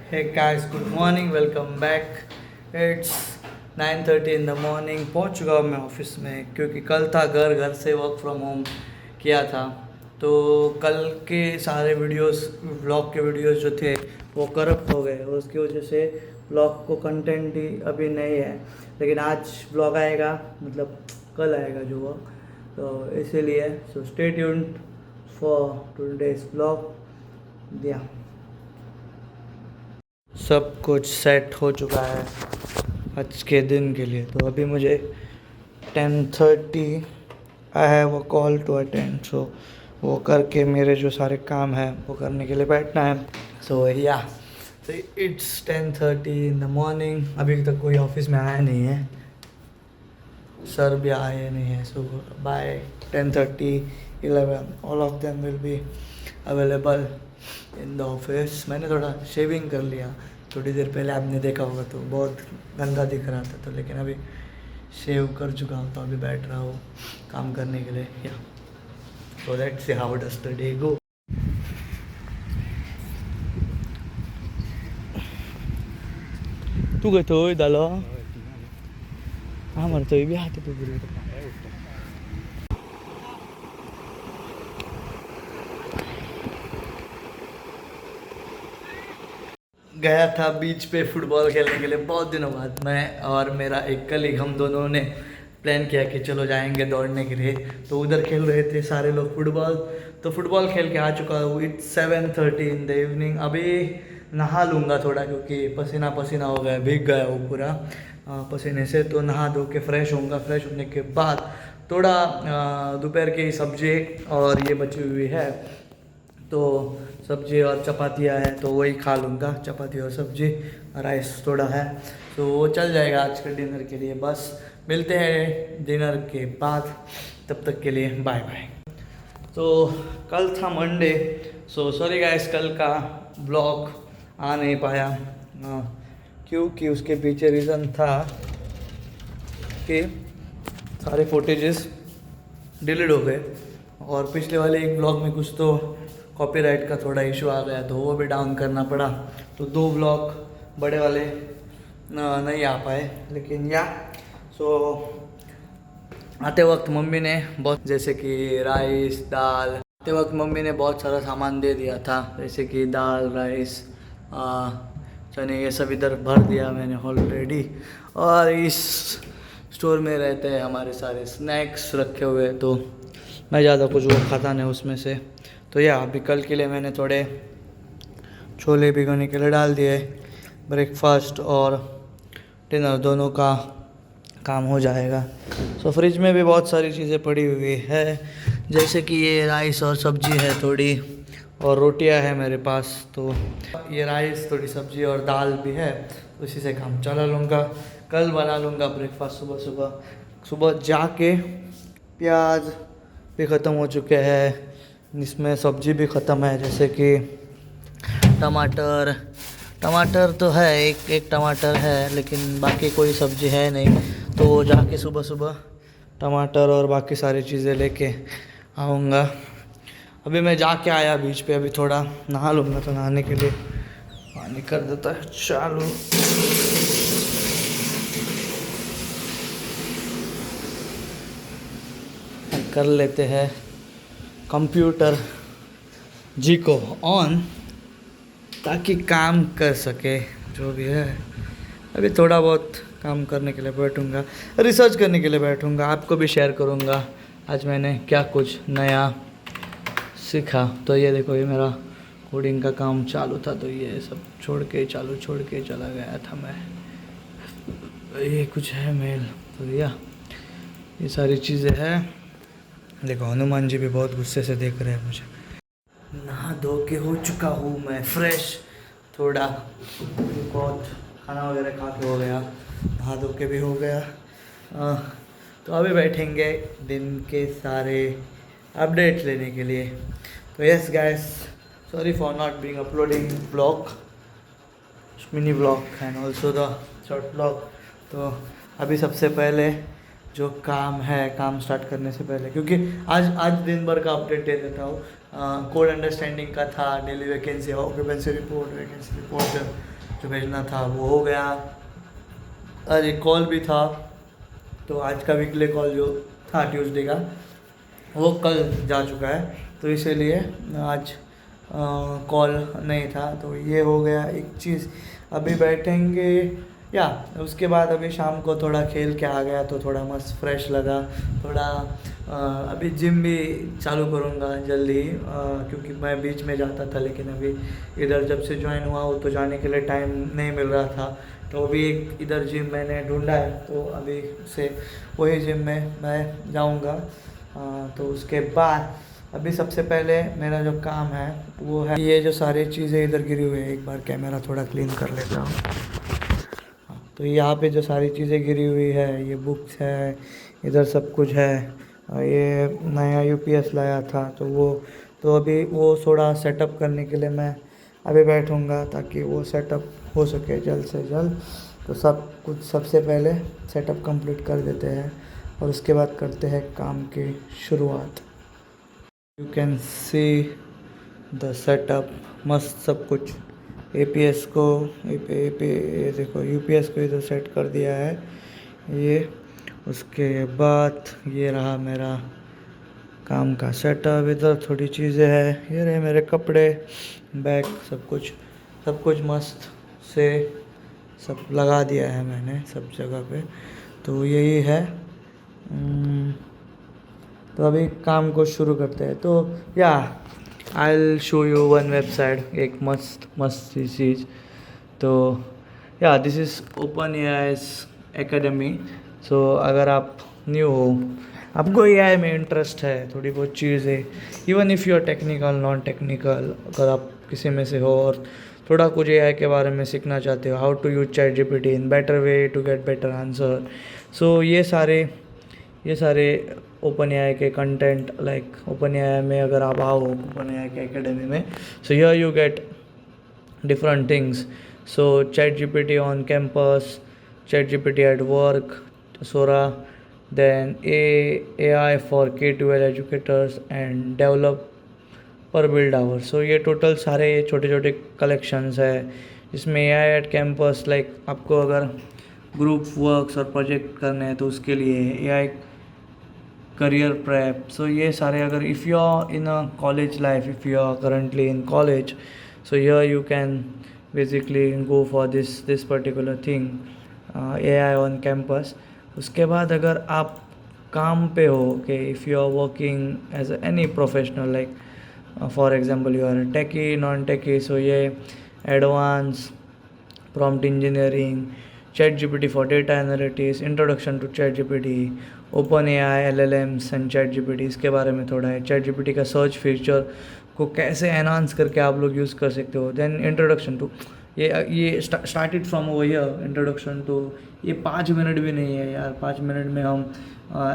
Hey guys, good morning, welcome back. It's 9:30 in the morning. पहुंच चुका हूँ मैं ऑफिस में क्योंकि कल था घर से वर्क फ्रॉम होम किया था। तो कल के सारे वीडियोस व्लॉग के वीडियोस जो थे वो करप्ट हो गए और उसकी वजह से व्लॉग को कंटेंट ही अभी नहीं है। लेकिन आज व्लॉग आएगा, मतलब कल आएगा जो वो, तो इसीलिए so stay tuned for today's vlog. या सब कुछ सेट हो चुका है आज के दिन के लिए। तो अभी मुझे 10:30 I have a call to attend, so वो करके मेरे जो सारे काम हैं वो करने के लिए बैठना है। सो या इट्स 10:30 इन द मॉर्निंग। अभी तक कोई ऑफिस में आया नहीं है, सर भी आए नहीं है। So by 10:30 11 all of them will be available in the office. मैंने थोड़ा शेविंग कर लिया थोड़ी देर पहले, आपने देखा होगा, तो बहुत गंदा दिख रहा था। तो लेकिन अभी शेव कर चुका हूँ, तो अभी बैठ रहा हूँ काम करने के लिए। या so let's see how does the day गो। तू गए तो दालो हमारे तो भी हाथ तो गया था बीच पे फुटबॉल खेलने के लिए बहुत दिनों बाद। मैं और मेरा एक कलीग, हम दोनों ने प्लान किया कि चलो जाएंगे दौड़ने के लिए। तो उधर खेल रहे थे सारे लोग फुटबॉल, तो फुटबॉल खेल के आ चुका हूँ। It's 7:30 in the evening. अभी नहा लूँगा थोड़ा क्योंकि पसीना पसीना हो गया, भीग गया वो पूरा पसीने से। तो नहा धो के फ्रेश होऊंगा। फ्रेश होने के बाद थोड़ा दोपहर की सब्जी और ये बची हुई है, तो सब्जी और चपातियाँ हैं तो वही खा लूँगा। चपाती और सब्जी, राइस थोड़ा है, तो वो चल जाएगा आज के डिनर के लिए। बस मिलते हैं डिनर के बाद, तब तक के लिए बाय बाय। तो कल था मंडे, सो सॉरी गाइस, कल का ब्लॉग आ नहीं पाया क्योंकि उसके पीछे रीज़न था कि सारे फुटेजेस डिलीट हो गए और पिछले वाले एक ब्लॉग में कुछ तो कॉपीराइट का थोड़ा इशू आ गया, तो वो भी डाउन करना पड़ा। तो 2 ब्लॉग बड़े वाले नहीं आ पाए। लेकिन या सो आते वक्त मम्मी ने बहुत, जैसे कि राइस दाल, आते वक्त मम्मी ने बहुत सारा सामान दे दिया था, जैसे कि दाल राइस चने, ये सब इधर भर दिया मैंने ऑलरेडी। और इस स्टोर में रहते हैं हमारे सारे स्नैक्स रखे हुए, तो मैं ज़्यादा कुछ वो खाता नहीं उसमें से। तो या अभी कल के लिए मैंने थोड़े छोले भिगोने के लिए डाल दिए। ब्रेकफास्ट और डिनर दोनों का काम हो जाएगा। सो फ्रिज में भी बहुत सारी चीज़ें पड़ी हुई है, जैसे कि ये राइस और सब्जी है थोड़ी, और रोटियां है मेरे पास। तो ये राइस, थोड़ी सब्जी और दाल भी है, उसी से काम चला लूँगा। कल बना लूँगा ब्रेकफास्ट सुबह जाके। प्याज भी ख़त्म हो चुके हैं, इसमें सब्जी भी ख़त्म है, जैसे कि टमाटर तो है, एक टमाटर है, लेकिन बाकी कोई सब्जी है नहीं। तो वो जाके सुबह टमाटर और बाकी सारी चीज़ें लेके आऊँगा। अभी मैं जाके आया बीच पे, अभी थोड़ा नहा लूँगा। तो नहाने के लिए पानी कर देता है चालू। कर लेते हैं कंप्यूटर जी को ऑन, ताकि काम कर सके जो भी है। अभी थोड़ा बहुत काम करने के लिए बैठूँगा, रिसर्च करने के लिए बैठूँगा, आपको भी शेयर करूँगा आज मैंने क्या कुछ नया सीखा। तो ये देखो, ये मेरा कोडिंग का काम चालू था, तो ये सब छोड़ के चला गया था मैं। ये कुछ है मेल, तो ये सारी चीज़ें हैं। देखो हनुमान जी भी बहुत गुस्से से देख रहे हैं मुझे। नहा धो के हो चुका हूँ मैं फ्रेश, थोड़ा बहुत खाना वगैरह खा के हो गया, नहा धो के भी हो गया। तो अभी बैठेंगे दिन के सारे अपडेट्स लेने के लिए। तो yes guys, sorry for not being uploading blog, mini blog and also the short blog. तो अभी सबसे पहले जो काम है, काम स्टार्ट करने से पहले, क्योंकि आज दिन भर का अपडेट दे देता हूँ। कोड अंडरस्टैंडिंग का था, daily vacancy, occupancy report, vacancy report जो भेजना था वो हो गया। आज एक कॉल भी था, तो आज का वीकली कॉल जो था ट्यूसडे का वो कल जा चुका है, तो इसीलिए आज कॉल नहीं था। तो ये हो गया एक चीज़। अभी बैठेंगे या उसके बाद अभी शाम को थोड़ा खेल के आ गया तो थोड़ा मस्त फ्रेश लगा थोड़ा। अभी जिम भी चालू करूँगा जल्दी, क्योंकि मैं बीच में जाता था लेकिन अभी इधर जब से ज्वाइन हुआ हूँ तो जाने के लिए टाइम नहीं मिल रहा था। तो अभी एक इधर जिम मैंने ढूंढा है, तो अभी से वही जिम में मैं जाऊँगा। तो उसके बाद अभी सबसे पहले मेरा जो काम है वो है ये जो सारी चीज़ें इधर गिरी हुई है, एक बार कैमरा थोड़ा क्लीन कर लेता हूँ। तो यहाँ पे जो सारी चीज़ें गिरी हुई है, ये बुक्स है, इधर सब कुछ है। ये नया यूपीएस लाया था तो अभी वो थोड़ा सेटअप करने के लिए मैं अभी बैठूँगा ताकि वो सेटअप हो सके जल्द से जल्द। तो सब कुछ सबसे पहले सेटअप कंप्लीट कर देते हैं और उसके बाद करते हैं काम की शुरुआत। You can see the setup, मस्त सब कुछ। एपीएस को देखो यूपीएस को इधर सेट कर दिया है ये। उसके बाद ये रहा मेरा काम का सेटअप। इधर थोड़ी चीज़ें हैं, ये रहे मेरे कपड़े, बैग, सब कुछ मस्त से सब लगा दिया है मैंने सब जगह पे। तो यही है। तो अभी काम को शुरू करते हैं। तो या I will show you one website, एक मस्त सी चीज़। तो या this is open AI academy. So अगर आप न्यू हो, आपको एआई में इंटरेस्ट है, थोड़ी बहुत चीज़ें, even if you are technical non technical, अगर आप किसी में से हो और थोड़ा कुछ एआई के बारे में सीखना चाहते हो, how to use chat GPT in better way to get better answer. So ये सारे ओपन एआई के कंटेंट, लाइक ओपन एआई में अगर आप आओ ओपन एआई के एकेडमी में, so here you get different things. So ChatGPT on campus, ChatGPT at work, Sora, then AI for K-12 educators and developer build hours. So ये total सारे छोटे छोटे कलेक्शंस है जिसमें AI at campus, लाइक आपको अगर group works और project करने हैं तो उसके लिए AI करियर प्रेप। सो ये सारे, अगर if you are in a college life, if you are currently in college, so here you can basically go for this particular thing, AI on campus. उसके बाद अगर आप काम पे हो, कि if you are working as any professional, like for example you are a techie non techie, so ये advanced prompt engineering, ChatGPT for data analytics, introduction to ChatGPT, OpenAI, LLMs and ChatGPT, इसके बारे में थोड़ा है। ChatGPT का search feature को कैसे enhance करके आप लोग यूज़ कर सकते हो। देन इंट्रोडक्शन टू, ये started from over here. Introduction to, ये 5 मिनट भी नहीं है यार, 5 मिनट में हम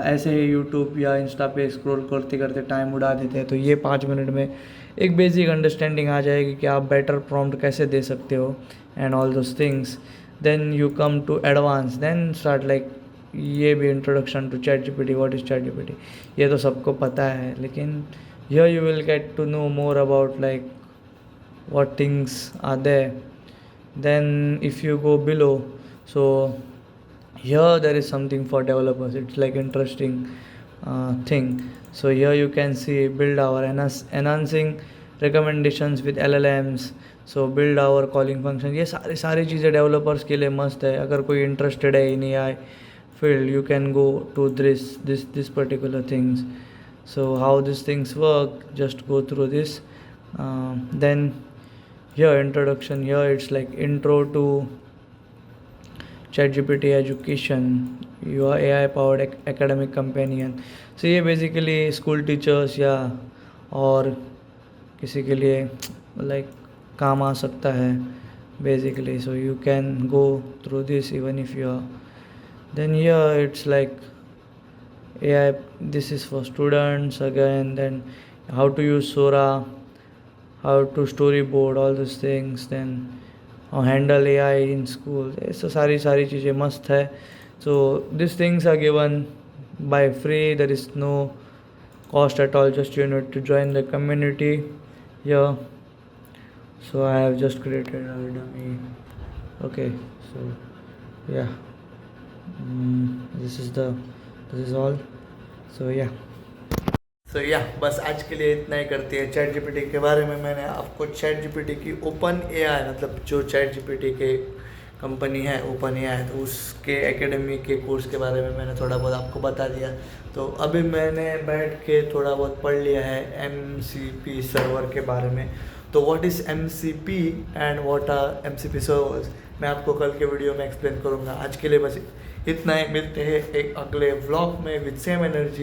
ऐसे ही यूट्यूब या इंस्टा पे स्क्रॉल करते करते टाइम उड़ा देते हैं। तो ये 5 मिनट में एक बेसिक अंडरस्टैंडिंग आ जाएगी कि आप बेटर प्रॉम्प्ट कैसे दे सकते हो and all those things. Then you come to advance, then start like ये भी introduction to ChatGPT, what is ChatGPT, ये तो सबको पता है, लेकिन here you will get to know more about like what things are there. Then if you go below, so here there is something for developers, it's like interesting thing. So here you can see build our enhancing recommendations with LLMs, so build our calling function। ये सारी चीज़ें developers के लिए मस्त है। अगर कोई interested है इन AI field, you can go to this particular things. So how these things work, just go through this. Then here introduction, here it's like intro to ChatGPT education, your AI powered academic companion. So ये basically school teachers या और किसी के लिए like काम आ सकता है basically. So you can go through this even if you are, then here it's like AI, this is for students again. Then how to use Sora, how to storyboard, all those things. Then how handle AI in school. So सारी चीज़ें मस्त है। So these things are given by free, there is no cost at all, just you need to join the community here. So I have just created a dummy Okay, so yeah, this is all. So yeah. बस आज के लिए इतना ही करते हैं। Chat GPT के बारे में मैंने आपको चैट जीपीटी की ओपन एआई मतलब जो चैट जीपीटी के कंपनी है ओपन एआई, तो उसके एकेडमी के कोर्स के बारे में मैंने थोड़ा बहुत आपको बता दिया। तो अभी मैंने बैठ के थोड़ा बहुत पढ़ लिया है MCP सर्वर के बारे में। तो what is MCP and what are MCP servers, मैं आपको कल के वीडियो में एक्सप्लेन करूँगा। आज के लिए बस इतना ही, मिलते हैं एक अगले व्लॉग में विद सेम एनर्जी।